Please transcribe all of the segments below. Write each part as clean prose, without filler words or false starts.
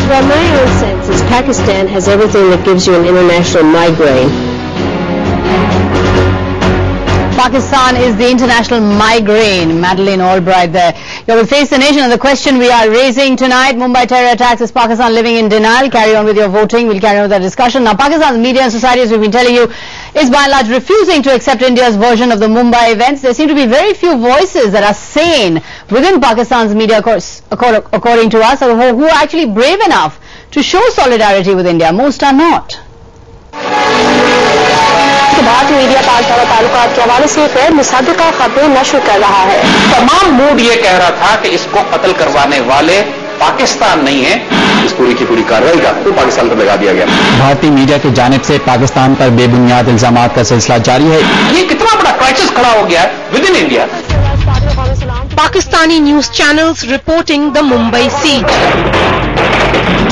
Well, my own sense is Pakistan has everything that gives you an international migraine. Pakistan is the international migraine. Madeleine Albright there. You will face the nation, and the question we are raising tonight, Mumbai terror attacks, is Pakistan living in denial? Carry on with your voting. We'll carry on with the discussion. Now, Pakistan's media and society, as we've been telling you, is by and large refusing to accept India's version of the Mumbai events. There seem to be very few voices that are sane within Pakistan's media, according to us, who are actually brave enough to show solidarity with India. Most are not. Bharat media ताल्लुकात के हवाले से गैर मुसाबिका खबरें नशर कर रहा है। तमाम मूड ये कह रहा था कि इसको कत्ल करवाने वाले पाकिस्तान नहीं है। इस पूरी की पूरी कार्रवाई का तो पाकिस्तान पर लगा दिया गया। भारतीय मीडिया की जानिब से पाकिस्तान पर बेबुनियाद इल्जामात का सिलसिला जारी है। ये कितना बड़ा क्राइसिस खड़ा हो गया है with in India. Pakistani news channels reporting the Mumbai siege.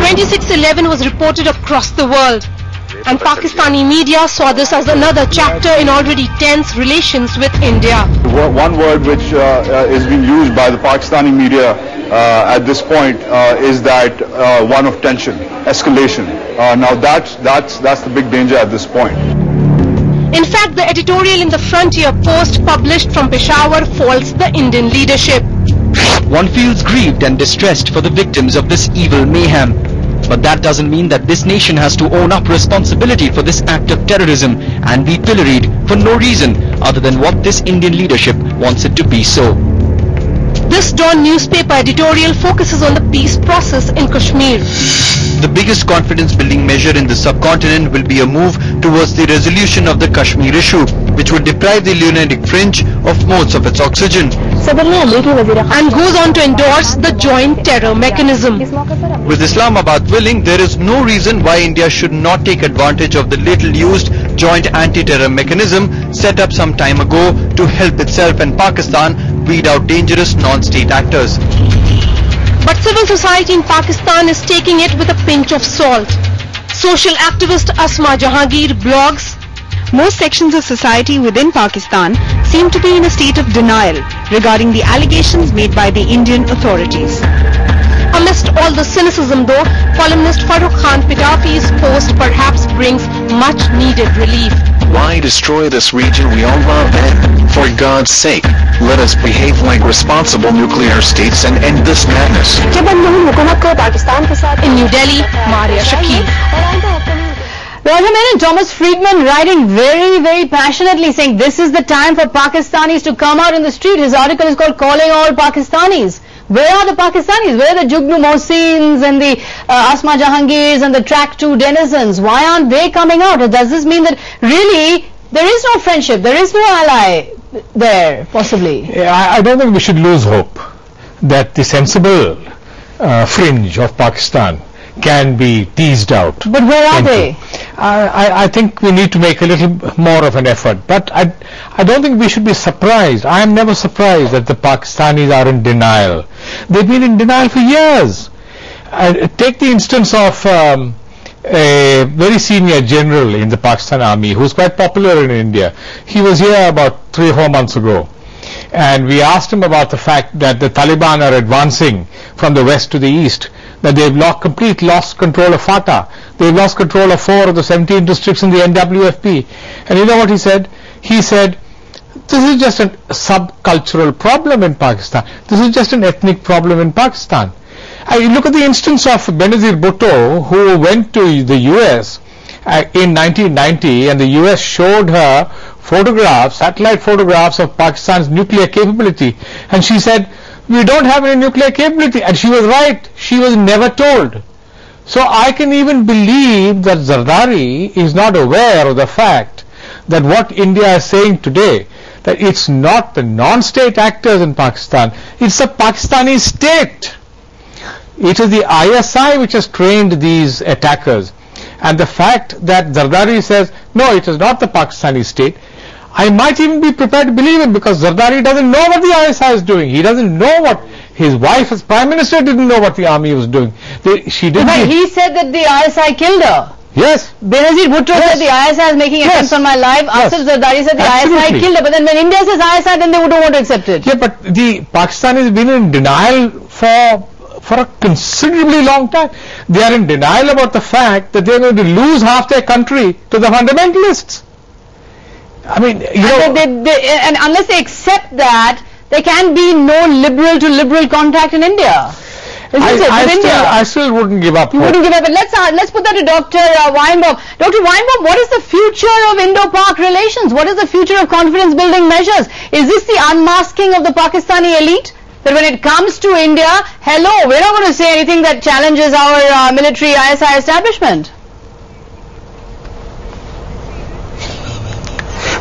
26/11 was reported across the world, and Pakistani media saw this as another chapter in already tense relations with India. One word which is being used by the Pakistani media at this point is that one of tension, escalation. Now that's the big danger at this point. In fact, the editorial in the Frontier Post published from Peshawar faults the Indian leadership. One feels grieved and distressed for the victims of this evil mayhem. But that doesn't mean that this nation has to own up responsibility for this act of terrorism and be pilloried for no reason other than what this Indian leadership wants it to be so. This Dawn newspaper editorial focuses on the peace process in Kashmir. The biggest confidence-building measure in the subcontinent will be a move towards the resolution of the Kashmir issue, which would deprive the lunatic fringe of most of its oxygen. And goes on to endorse the joint terror mechanism. With Islamabad willing, there is no reason why India should not take advantage of the little-used joint anti-terror mechanism set up some time ago to help itself and Pakistan weed out dangerous non-state actors. But civil society in Pakistan is taking it with a pinch of salt. Social activist Asma Jahangir blogs, most sections of society within Pakistan seem to be in a state of denial regarding the allegations made by the Indian authorities. Amidst all the cynicism though, columnist Farooq Khan Pitafi's post perhaps brings much needed relief. Why destroy this region we all love, and for God's sake, let us behave like responsible nuclear states and end this madness. In New Delhi, Maria Shakil. Roger and Thomas Friedman writing very, very passionately, saying this is the time for Pakistanis to come out in the street. His article is called Calling All Pakistanis. Where are the Pakistanis? Where are the Jugnu Mohsins and the Asma Jahangirs and the Track 2 denizens? Why aren't they coming out? Or does this mean that really there is no friendship, there is no ally there, possibly? Yeah, I don't think we should lose hope that the sensible fringe of Pakistan can be teased out. But where are they? I think we need to make a little more of an effort. But I don't think we should be surprised. I am never surprised that the Pakistanis are in denial. They've been in denial for years. Take the instance of a very senior general in the Pakistan army who's quite popular in India. He was here about 3 or 4 months ago. And we asked him about the fact that the Taliban are advancing from the west to the east, that they've lost control of FATA. They've lost control of 4 of the 17 districts in the NWFP. And you know what he said? He said, this is just a subcultural problem in Pakistan. This is just an ethnic problem in Pakistan. I look at the instance of Benazir Bhutto, who went to the US in 1990, and the US showed her photographs, satellite photographs of Pakistan's nuclear capability. And she said, we don't have any nuclear capability. And she was right. She was never told. So I can even believe that Zardari is not aware of the fact that what India is saying today, that it's not the non-state actors in Pakistan, it's the Pakistani state. It is the ISI which has trained these attackers. And the fact that Zardari says, no, it is not the Pakistani state, I might even be prepared to believe it, because Zardari doesn't know what the ISI is doing. He doesn't know what his wife as Prime Minister didn't know what the army was doing. She didn't. But he said that the ISI killed her. Yes. Benazir Bhutto said the ISI is making attempts on my life. Asif Zardari said the ISI killed her. But then when India says ISI, then they don't want to accept it. Yeah, but the Pakistanis have been in denial for for a considerably long time. They are in denial about the fact that they are going to lose half their country to the fundamentalists. I mean, and unless they accept that, there can be no liberal to liberal contact in India. I still wouldn't give up. You wouldn't give up. But let's put that to Dr. Weinbaum. Dr. Weinbaum, what is the future of Indo-Pak relations? What is the future of confidence-building measures? Is this the unmasking of the Pakistani elite? That when it comes to India, hello, we're not going to say anything that challenges our military ISI establishment.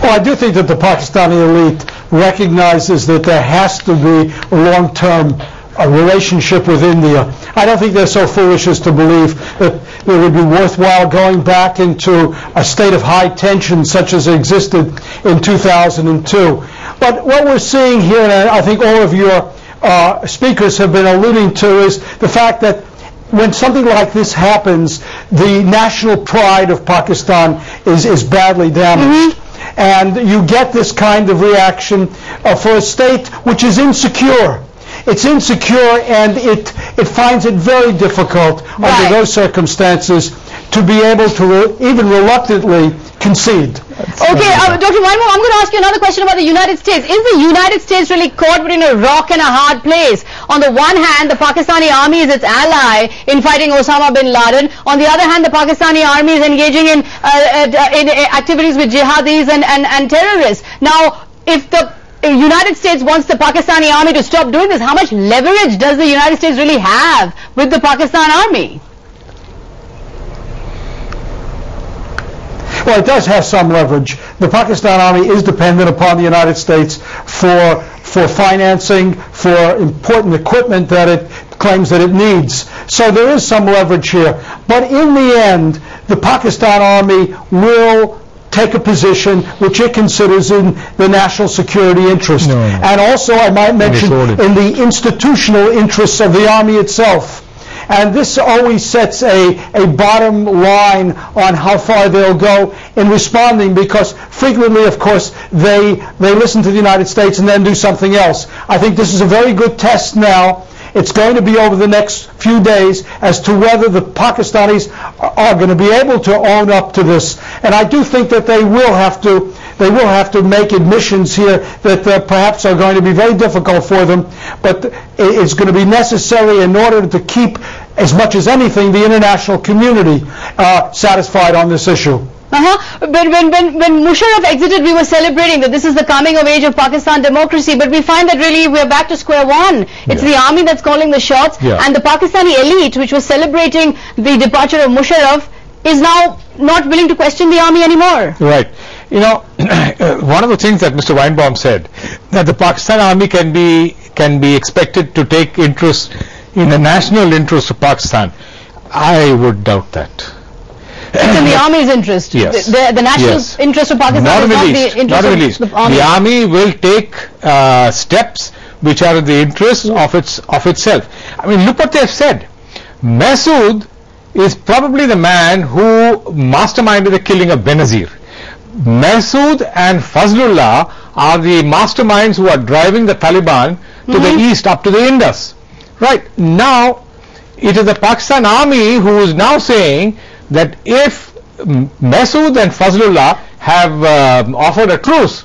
Well, I do think that the Pakistani elite recognizes that there has to be a long-term relationship with India. I don't think they're so foolish as to believe that it would be worthwhile going back into a state of high tension such as existed in 2002. But what we're seeing here, and I think all of your speakers have been alluding to, is the fact that when something like this happens, the national pride of Pakistan is badly damaged. And you get this kind of reaction for a state which is insecure. It's insecure, and it finds it very difficult under those circumstances to be able to even reluctantly concede. Okay, Dr. Weinbaum, I'm going to ask you another question about the United States. Is the United States really caught between a rock and a hard place? On the one hand, the Pakistani army is its ally in fighting Osama bin Laden. On the other hand, the Pakistani army is engaging in activities with jihadis and terrorists. Now, if the United States wants the Pakistani army to stop doing this, how much leverage does the United States really have with the Pakistan army? Well, it does have some leverage. The Pakistan army is dependent upon the United States for financing, for important equipment that it claims that it needs. So there is some leverage here. But in the end, the Pakistan army will take a position which it considers in the national security interest. And also, I might mention, in the institutional interests of the army itself. And this always sets a bottom line on how far they'll go in responding, because frequently, of course, they listen to the United States and then do something else. I think this is a very good test now. It's going to be over the next few days as to whether the Pakistanis are going to be able to own up to this. And I do think that they will have to make admissions here that perhaps are going to be very difficult for them, but it's going to be necessary in order to keep, as much as anything, the international community satisfied on this issue. But when Musharraf exited, we were celebrating that this is the coming of age of Pakistan democracy, but we find that really we're back to square one. It's the army that's calling the shots, and the Pakistani elite, which was celebrating the departure of Musharraf, is now not willing to question the army anymore. Right. You know, one of the things that Mr. Weinbaum said, that the Pakistan army can be expected to take interest in the national interest of Pakistan. I would doubt that. It's in the army's interest. Yes. The national interest of Pakistan not is not the interest not of the army. The army will take steps which are in the interest of itself. I mean, look what they have said. Masood is probably the man who masterminded the killing of Benazir. Masood and Fazlullah are the masterminds who are driving the Taliban to the east, up to the Indus. Right. Now, it is the Pakistan army who is now saying that if Masood and Fazlullah have offered a truce,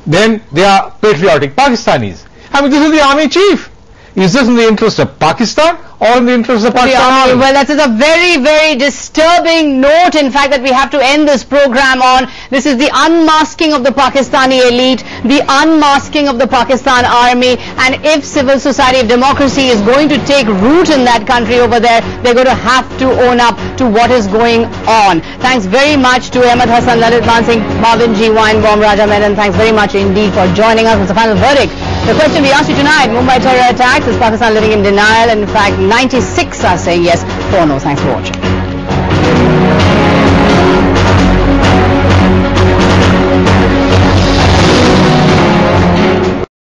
then they are patriotic Pakistanis. I mean, this is the army chief. Is this in the interest of Pakistan or in the interest of Pakistan? Well, that is a very, very disturbing note, in fact, that we have to end this program on. This is the unmasking of the Pakistani elite, the unmasking of the Pakistan army, and if civil society, if democracy is going to take root in that country over there, they're going to have to own up to what is going on. Thanks very much to Ahmed Hassan, Lalit Mansingh, Marvin G. Weinbaum, Raja Menon. Thanks very much indeed for joining us. It's the final verdict. The question we asked you tonight, Mumbai terror attacks, is Pakistan living in denial? And in fact, 96 are saying yes, 4 no. Thanks for watching.